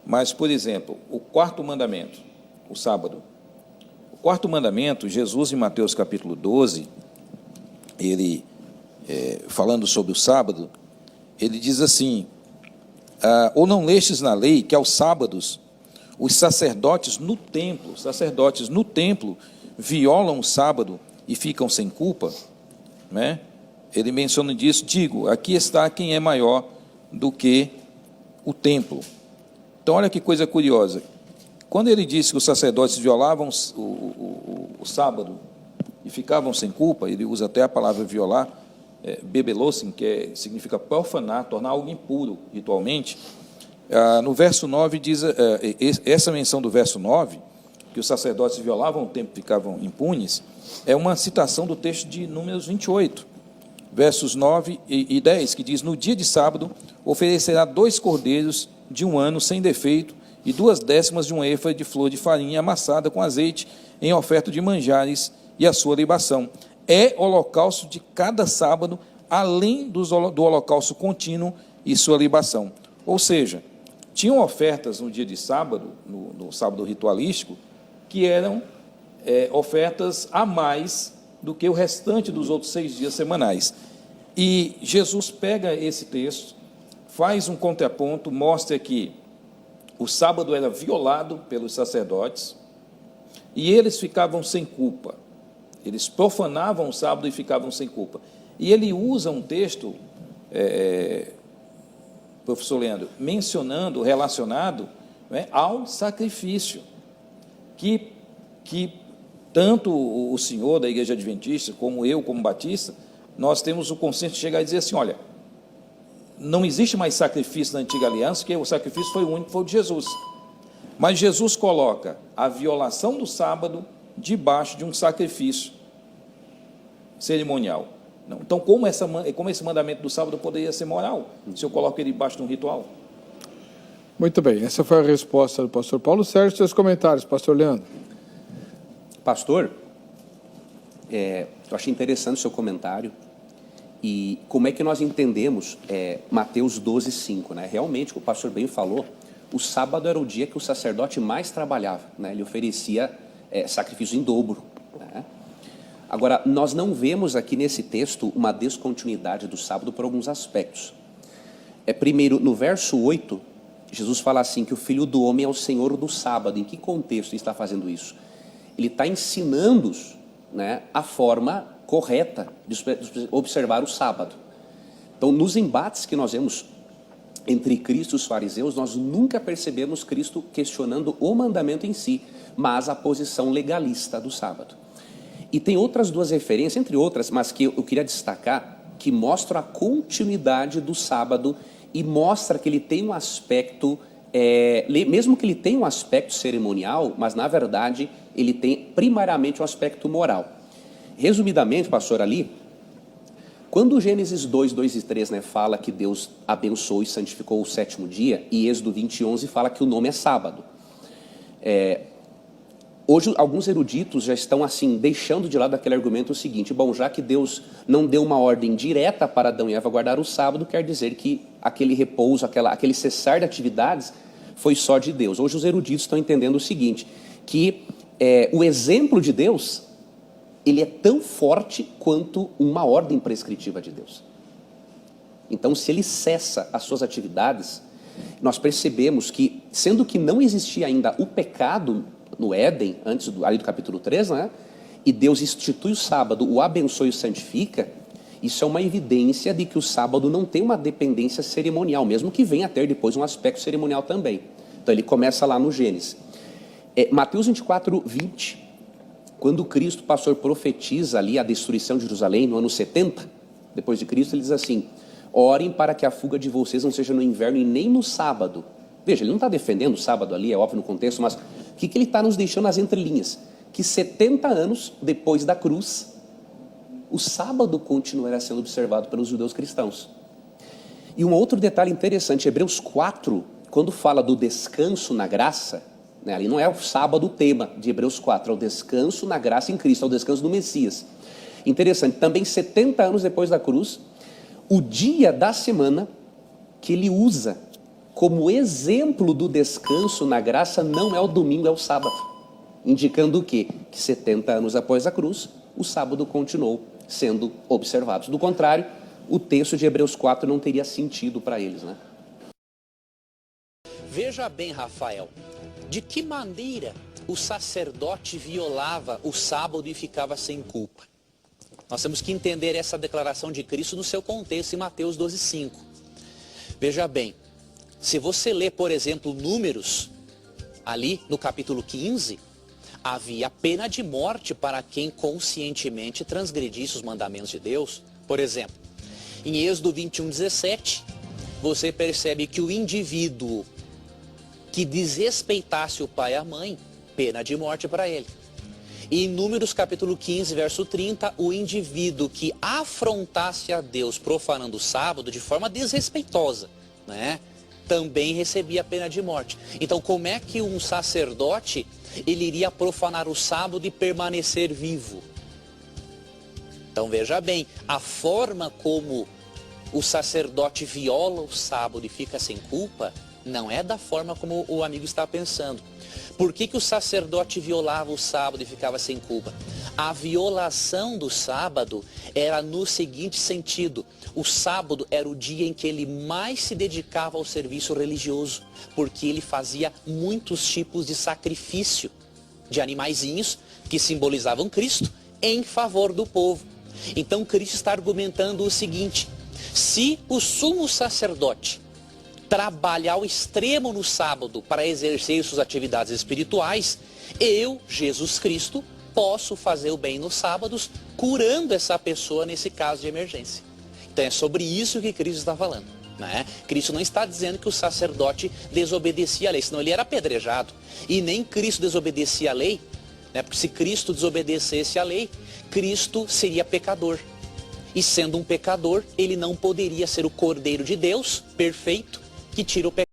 Mas, por exemplo, o quarto mandamento, o sábado. O quarto mandamento, Jesus, em Mateus capítulo 12, ele, falando sobre o sábado, ele diz assim: ou não lestes na lei que aos sábados os sacerdotes no templo violam o sábado e ficam sem culpa, né? Ele menciona disso, digo, aqui está quem é maior do que o templo. Então, olha que coisa curiosa. Quando ele disse que os sacerdotes violavam o sábado e ficavam sem culpa, ele usa até a palavra violar, bebelosin, que significa profanar, tornar algo impuro ritualmente. No verso 9 diz, essa menção do verso 9, que os sacerdotes violavam o templo e ficavam impunes, é uma citação do texto de Números 28, versos 9 e 10, que diz: no dia de sábado oferecerá 2 cordeiros de 1 ano sem defeito e 2/10 de um éfa de flor de farinha amassada com azeite em oferta de manjares e a sua libação. É holocausto de cada sábado, além do holocausto contínuo e sua libação. Ou seja, tinham ofertas no dia de sábado, no sábado ritualístico, que eram ofertas a mais do que o restante dos outros 6 dias semanais. E Jesus pega esse texto, faz um contraponto, mostra que o sábado era violado pelos sacerdotes e eles ficavam sem culpa. Eles profanavam o sábado e ficavam sem culpa. E ele usa um texto, professor Leandro, mencionando, relacionado, né, ao sacrifício, que tanto o senhor da Igreja Adventista, como eu, como batista, nós temos o consenso de chegar e dizer assim: olha, não existe mais sacrifício na antiga aliança, porque o sacrifício foi o único, foi o de Jesus. Mas Jesus coloca a violação do sábado debaixo de um sacrifício cerimonial. Não. Então, como esse mandamento do sábado poderia ser moral, se eu coloco ele debaixo de um ritual? Muito bem, essa foi a resposta do pastor Paulo Sérgio. Seus comentários, pastor Leandro. Pastor, eu achei interessante o seu comentário. E como é que nós entendemos Mateus 12:5, né? Realmente, o pastor bem falou, o sábado era o dia que o sacerdote mais trabalhava, né? Ele oferecia sacrifício em dobro, né? Agora, nós não vemos aqui nesse texto uma descontinuidade do sábado por alguns aspectos. Primeiro, no verso 8, Jesus fala assim, que o Filho do Homem é o Senhor do sábado. Em que contexto ele está fazendo isso? Ele está ensinando-os, né, a forma correta de observar o sábado. Então, nos embates que nós vemos entre Cristo e os fariseus, nós nunca percebemos Cristo questionando o mandamento em si, mas a posição legalista do sábado. E tem outras 2 referências, entre outras, mas que eu queria destacar, que mostram a continuidade do sábado e mostra que ele tem um aspecto, mesmo que ele tenha um aspecto cerimonial, mas na verdade ele tem primariamente um aspecto moral. Resumidamente, pastor, ali, quando Gênesis 2, 2 e 3, né, fala que Deus abençoou e santificou o 7º dia, e Êxodo 20, 11 fala que o nome é sábado. Hoje, alguns eruditos já estão assim, deixando de lado aquele argumento o seguinte: bom, já que Deus não deu uma ordem direta para Adão e Eva guardar o sábado, quer dizer que aquele repouso, aquele cessar de atividades foi só de Deus. Hoje os eruditos estão entendendo o seguinte, que o exemplo de Deus, ele é tão forte quanto uma ordem prescritiva de Deus. Então, se ele cessa as suas atividades, nós percebemos que, sendo que não existia ainda o pecado no Éden, antes ali do capítulo 3, né? E Deus institui o sábado, o abençoa e o santifica, isso é uma evidência de que o sábado não tem uma dependência cerimonial, mesmo que venha a ter depois um aspecto cerimonial também. Então ele começa lá no Gênesis. Mateus 24, 20, quando Cristo, pastor, profetiza ali a destruição de Jerusalém no ano 70, depois de Cristo, ele diz assim: orem para que a fuga de vocês não seja no inverno e nem no sábado. Veja, ele não está defendendo o sábado ali, é óbvio no contexto, mas o que ele está nos deixando nas entrelinhas? Que 70 anos depois da cruz, o sábado continuará sendo observado pelos judeus cristãos. E um outro detalhe interessante, Hebreus 4, quando fala do descanso na graça, né, ali não é o sábado o tema de Hebreus 4, é o descanso na graça em Cristo, é o descanso do Messias. Interessante, também 70 anos depois da cruz, o dia da semana que ele usa como exemplo do descanso na graça não é o domingo, é o sábado. Indicando o quê? Que 70 anos após a cruz, o sábado continuou sendo observado. Do contrário, o texto de Hebreus 4 não teria sentido para eles, né? Veja bem, Rafael, de que maneira o sacerdote violava o sábado e ficava sem culpa? Nós temos que entender essa declaração de Cristo no seu contexto em Mateus 12:5. Veja bem, se você ler, por exemplo, Números, ali no capítulo 15, havia pena de morte para quem conscientemente transgredisse os mandamentos de Deus. Por exemplo, em Êxodo 21:17, você percebe que o indivíduo que desrespeitasse o pai e a mãe, pena de morte para ele. E em Números capítulo 15, verso 30, o indivíduo que afrontasse a Deus profanando o sábado de forma desrespeitosa, né, também recebia a pena de morte. Então, como é que um sacerdote ele iria profanar o sábado e permanecer vivo? Então, veja bem, a forma como o sacerdote viola o sábado e fica sem culpa não é da forma como o amigo está pensando. Por que o sacerdote violava o sábado e ficava sem culpa? A violação do sábado era no seguinte sentido: o sábado era o dia em que ele mais se dedicava ao serviço religioso, porque ele fazia muitos tipos de sacrifício de animaizinhos que simbolizavam Cristo em favor do povo. Então Cristo está argumentando o seguinte: se o sumo sacerdote trabalha ao extremo no sábado para exercer suas atividades espirituais, eu, Jesus Cristo, posso fazer o bem nos sábados, curando essa pessoa nesse caso de emergência. Então é sobre isso que Cristo está falando, né? Cristo não está dizendo que o sacerdote desobedecia a lei, senão ele era apedrejado. E nem Cristo desobedecia a lei, né? Porque se Cristo desobedecesse a lei, Cristo seria pecador. E sendo um pecador, ele não poderia ser o Cordeiro de Deus, perfeito, que tira o pecado.